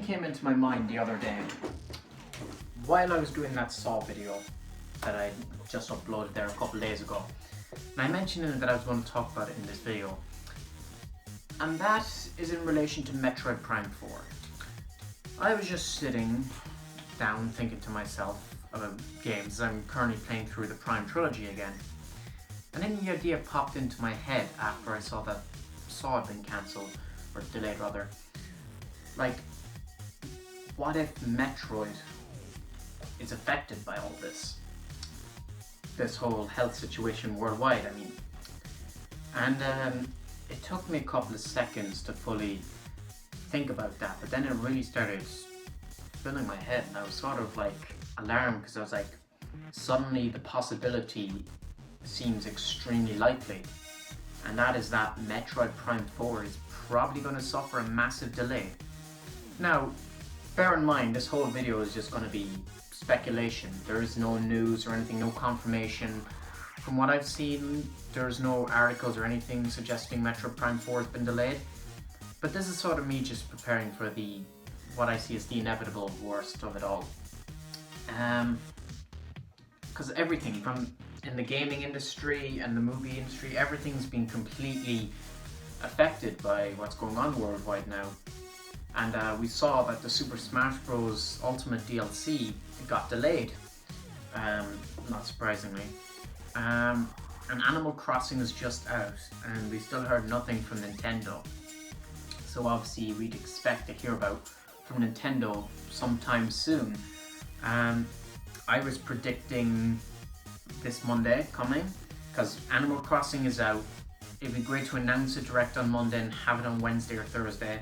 question came into my mind the other day while I was doing that Saw video that I just uploaded there a couple of days ago. And I mentioned in it that I was going to talk about it in this video. And that is in relation to Metroid Prime 4. I was just sitting down thinking to myself about games. I'm currently playing through the Prime trilogy again. And then the idea popped into my head after I saw that Saw had been cancelled, or delayed rather. Like, what if Metroid is affected by all this? This whole health situation worldwide, I mean. And it took me a couple of seconds to fully think about that, but then it really started filling my head, and I was sort of like alarmed because I was like, suddenly the possibility seems extremely likely, and that is that Metroid Prime 4 is probably going to suffer a massive delay. Now, bear in mind, this whole video is just going to be speculation. There is no news or anything, no confirmation. From what I've seen, there's no articles or anything suggesting Metroid Prime 4 has been delayed. But this is sort of me just preparing for what I see as the inevitable worst of it all. Because everything from in the gaming industry and the movie industry, everything's been completely affected by what's going on worldwide now. And we saw that the Super Smash Bros. Ultimate DLC got delayed, not surprisingly. And Animal Crossing is just out, and we still heard nothing from Nintendo. So obviously we'd expect to hear about from Nintendo sometime soon. I was predicting this Monday coming, because Animal Crossing is out. It'd be great to announce it direct on Monday and have it on Wednesday or Thursday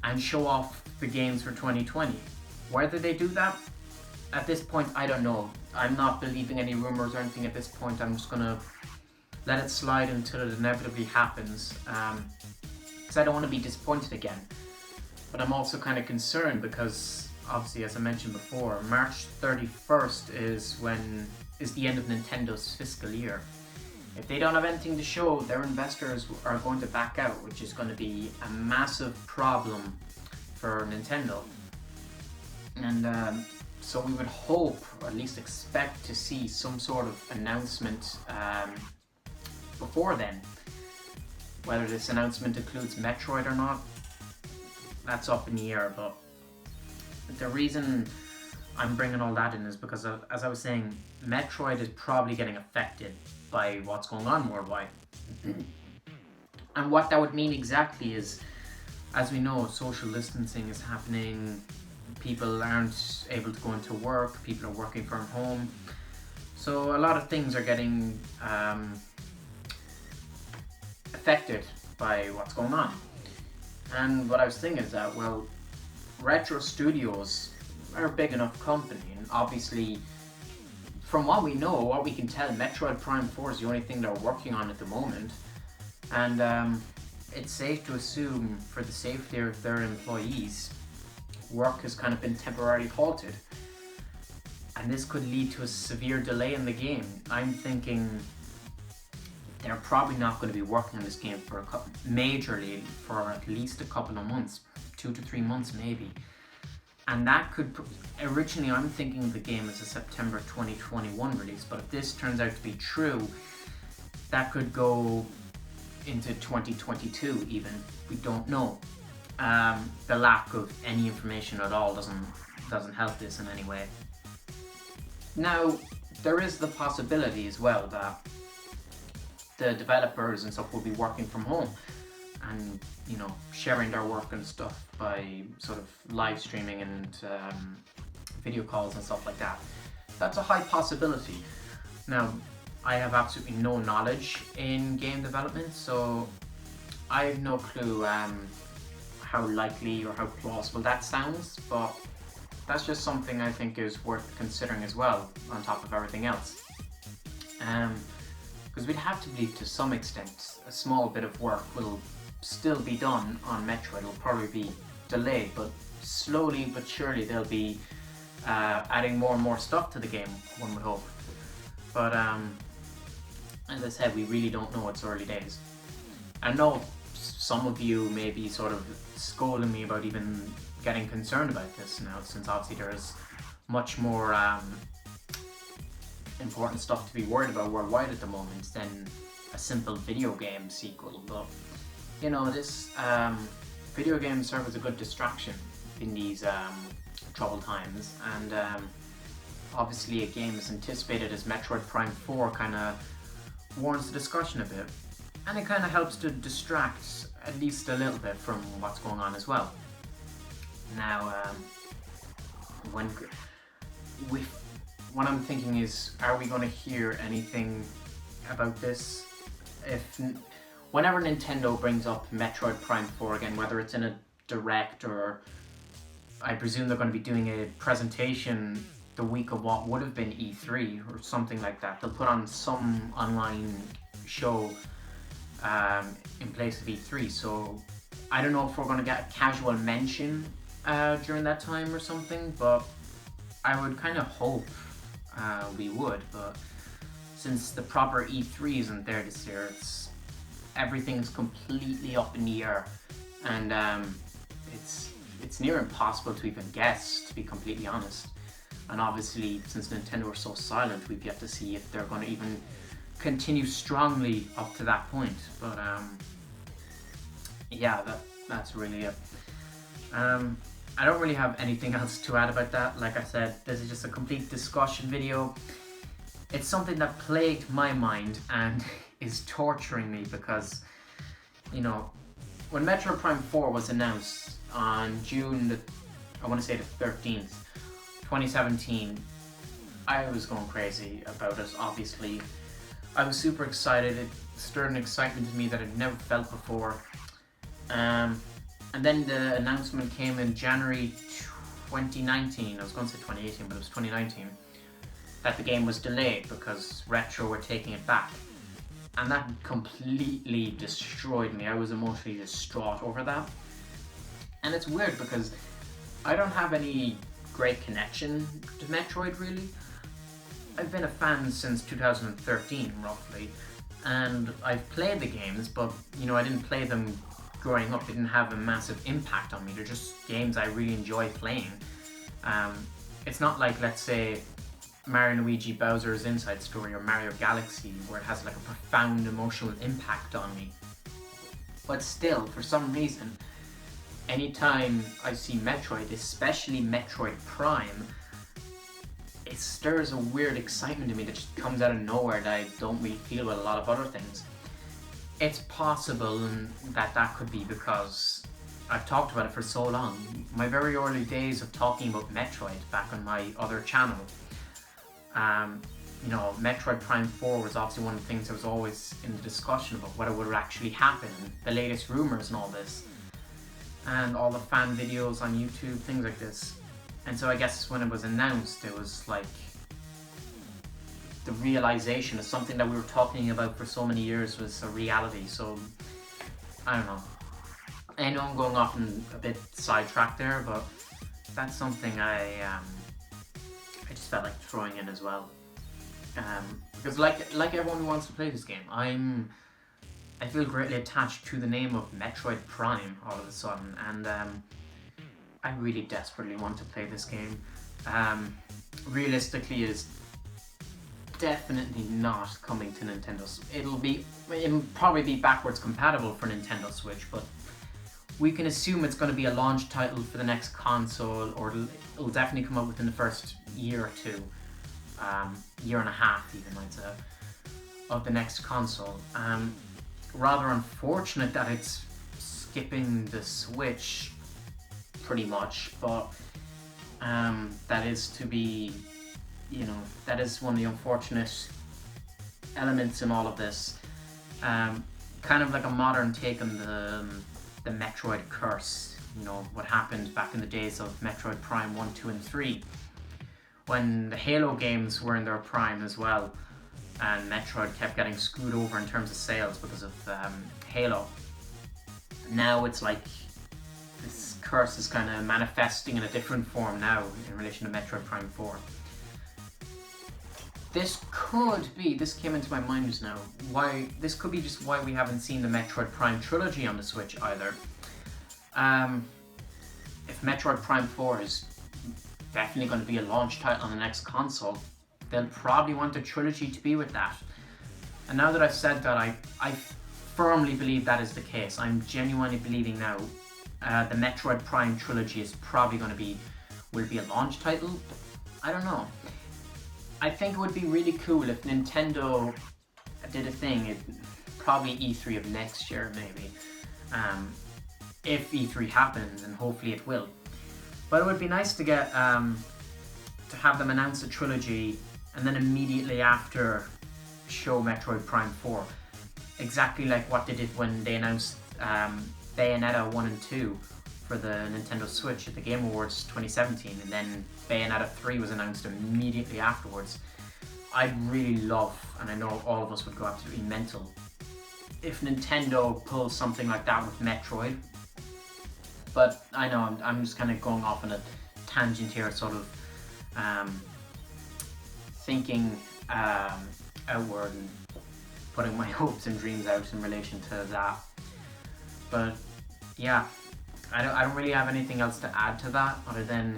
and show off the games for 2020. Whether they do that, at this point, I don't know. I'm not believing any rumors or anything at this point. I'm just gonna let it slide until it inevitably happens, because I don't want to be disappointed again. But I'm also kind of concerned because, obviously, as I mentioned before, March 31st is the end of Nintendo's fiscal year. If they don't have anything to show, their investors are going to back out, which is going to be a massive problem for Nintendo. And so we would hope, or at least expect, to see some sort of announcement before then. Whether this announcement includes Metroid or not, that's up in the air. But the reason I'm bringing all that in is because, as I was saying, Metroid is probably getting affected by what's going on worldwide. And what that would mean exactly is, as we know, social distancing is happening. People aren't able to go into work. People are working from home. So a lot of things are getting affected by what's going on. And what I was thinking is that, well, Retro Studios are a big enough company, and obviously, from what we know, what we can tell, Metroid Prime 4 is the only thing they're working on at the moment. And it's safe to assume, for the safety of their employees, work has kind of been temporarily halted. And this could lead to a severe delay in the game. I'm thinking they're probably not going to be working on this game for majorly for at least a couple of months, 2 to 3 months maybe. And that could, originally I'm thinking the game is a September 2021 release, but if this turns out to be true, that could go into 2022 even. We don't know. The lack of any information at all doesn't help this in any way. Now, there is the possibility as well that the developers and stuff will be working from home and, you know, sharing their work and stuff by sort of live streaming and video calls and stuff like that. That's a high possibility. Now, I have absolutely no knowledge in game development, so I have no clue how likely or how plausible that sounds, but that's just something I think is worth considering as well, on top of everything else. Because we'd have to believe, to some extent, a small bit of work will still be done on Metroid. It'll probably be delayed, but slowly but surely they'll be adding more and more stuff to the game, one would hope. But as I said, we really don't know. It's early days. I know some of you may be sort of scolding me about even getting concerned about this now, since obviously there's much more important stuff to be worried about worldwide at the moment than a simple video game sequel. But you know, this video games serve as a good distraction in these troubled times, and obviously a game as anticipated as Metroid Prime 4 kind of warrants the discussion a bit, and it kind of helps to distract at least a little bit from what's going on as well. Now, what I'm thinking is, are we going to hear anything about this? Whenever Nintendo brings up Metroid Prime 4 again, whether it's in a direct or I presume they're going to be doing a presentation the week of what would have been E3 or something like that. They'll put on some online show in place of E3. So I don't know if we're going to get a casual mention during that time or something, but I would kind of hope we would. But since the proper E3 isn't there this year, everything's completely up in the air, and it's near impossible to even guess, to be completely honest. And obviously, since Nintendo are so silent, we've yet to see if they're going to even continue strongly up to that point. But yeah, that's really it. I don't really have anything else to add about that. Like I said, this is just a complete discussion video. It's something that plagued my mind and is torturing me because, you know, when Metroid Prime 4 was announced on June, I want to say the 13th, 2017, I was going crazy about it, obviously. I was super excited. It stirred an excitement in me that I'd never felt before. And then the announcement came in January 2019, I was going to say 2018, but it was 2019, that the game was delayed because Retro were taking it back. And that completely destroyed me. I was emotionally distraught over that. And it's weird because I don't have any great connection to Metroid, really. I've been a fan since 2013, roughly. And I've played the games, but, you know, I didn't play them growing up. They didn't have a massive impact on me. They're just games I really enjoy playing. It's not like, let's say, Mario & Luigi Bowser's Inside Story or Mario Galaxy, where it has like a profound emotional impact on me. But still, for some reason, anytime I see Metroid, especially Metroid Prime, it stirs a weird excitement in me that just comes out of nowhere that I don't really feel with a lot of other things. It's possible that could be because I've talked about it for so long. My very early days of talking about Metroid back on my other channel, you know, Metroid Prime 4 was obviously one of the things that was always in the discussion about whether it would actually happen, the latest rumors and all this, and all the fan videos on YouTube, things like this. And so I guess when it was announced, it was like the realization of something that we were talking about for so many years was a reality. So I don't know. I know I'm going off and a bit sidetracked there, but that's something I just felt like throwing in as well. Because like everyone who wants to play this game, I feel greatly attached to the name of Metroid Prime all of a sudden, and I really desperately want to play this game. Realistically, it is definitely not coming to Nintendo. It'll probably be backwards compatible for Nintendo Switch, but we can assume it's going to be a launch title for the next console, or it'll definitely come out within the first year or two, year and a half even, I'd say, of the next console. Rather unfortunate that it's skipping the Switch pretty much, but that is to be, you know, that is one of the unfortunate elements in all of this. Kind of like a modern take on the Metroid curse, you know, what happened back in the days of Metroid Prime 1, 2 and 3, when the Halo games were in their prime as well, and Metroid kept getting screwed over in terms of sales because of Halo. Now it's like this curse is kind of manifesting in a different form now in relation to Metroid Prime 4. This came into my mind just now, this could be just why we haven't seen the Metroid Prime trilogy on the Switch either. if Metroid Prime 4 is definitely going to be a launch title on the next console, they'll probably want the trilogy to be with that. And now that I've said that, I firmly believe that is the case. I'm genuinely believing now the Metroid Prime trilogy is probably going to be, will be a launch title. I don't know. I think it would be really cool if Nintendo did a thing, probably E3 of next year maybe, if E3 happens, and hopefully it will. But it would be nice to get to have them announce a trilogy and then immediately after show Metroid Prime 4. Exactly like what they did when they announced Bayonetta 1 and 2 for the Nintendo Switch at the Game Awards 2017, and then Bayonetta 3 was announced immediately afterwards. I'd really love, and I know all of us would go absolutely mental, if Nintendo pulls something like that with Metroid. But I know I'm just kind of going off on a tangent here, sort of thinking outward and putting my hopes and dreams out in relation to that. But yeah, I don't really have anything else to add to that other than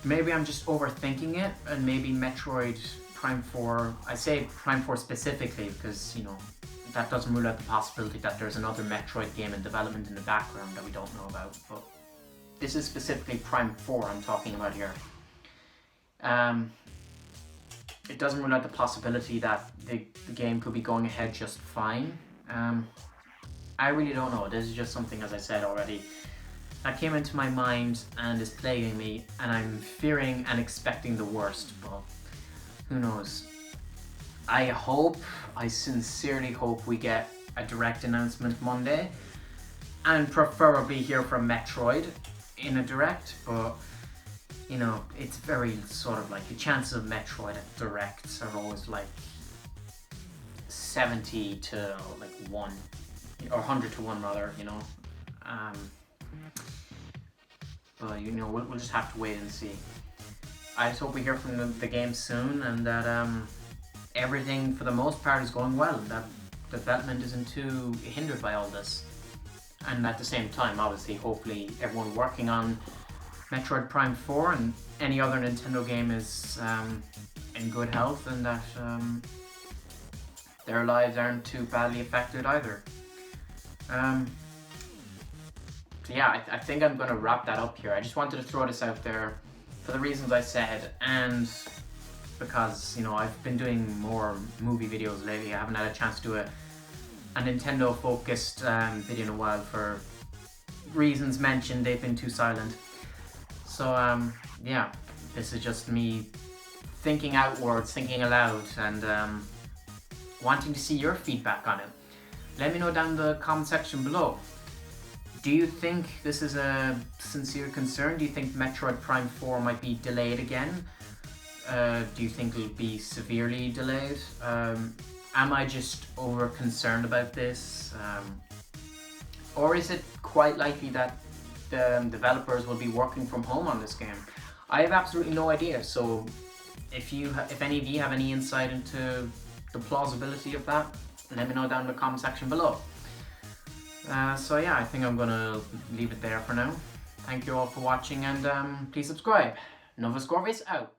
maybe I'm just overthinking it, and maybe Metroid Prime 4, I say Prime 4 specifically because, you know, that doesn't rule out the possibility that there's another Metroid game in development in the background that we don't know about, but this is specifically Prime 4 I'm talking about here. It doesn't rule out the possibility that the game could be going ahead just fine. I really don't know. This is just something, as I said already, that came into my mind and is plaguing me, and I'm fearing and expecting the worst, but who knows. I sincerely hope we get a direct announcement Monday, and preferably hear from Metroid in a direct, but you know, it's very sort of like the chances of Metroid at directs are always like 70 to like 1, or 100 to 1 rather, you know. But you know, we'll just have to wait and see. I just hope we hear from the game soon, and that everything for the most part is going well, that development isn't too hindered by all this. And at the same time, obviously, hopefully everyone working on Metroid Prime 4 and any other Nintendo game is in good health, and that their lives aren't too badly affected either. So yeah, I think I'm going to wrap that up here. I just wanted to throw this out there for the reasons I said, and because, you know, I've been doing more movie videos lately. I haven't had a chance to do a Nintendo focused video in a while for reasons mentioned. They've been too silent. So yeah, this is just me thinking outwards, thinking aloud, and wanting to see your feedback on it. Let me know down in the comment section below. Do you think this is a sincere concern? Do you think Metroid Prime 4 might be delayed again? Do you think it'll be severely delayed? Am I just over concerned about this? Or is it quite likely that the developers will be working from home on this game? I have absolutely no idea, so if any of you have any insight into the plausibility of that, let me know down in the comment section below. So yeah, I think I'm gonna leave it there for now. Thank you all for watching, and please subscribe. Novus Corvus out.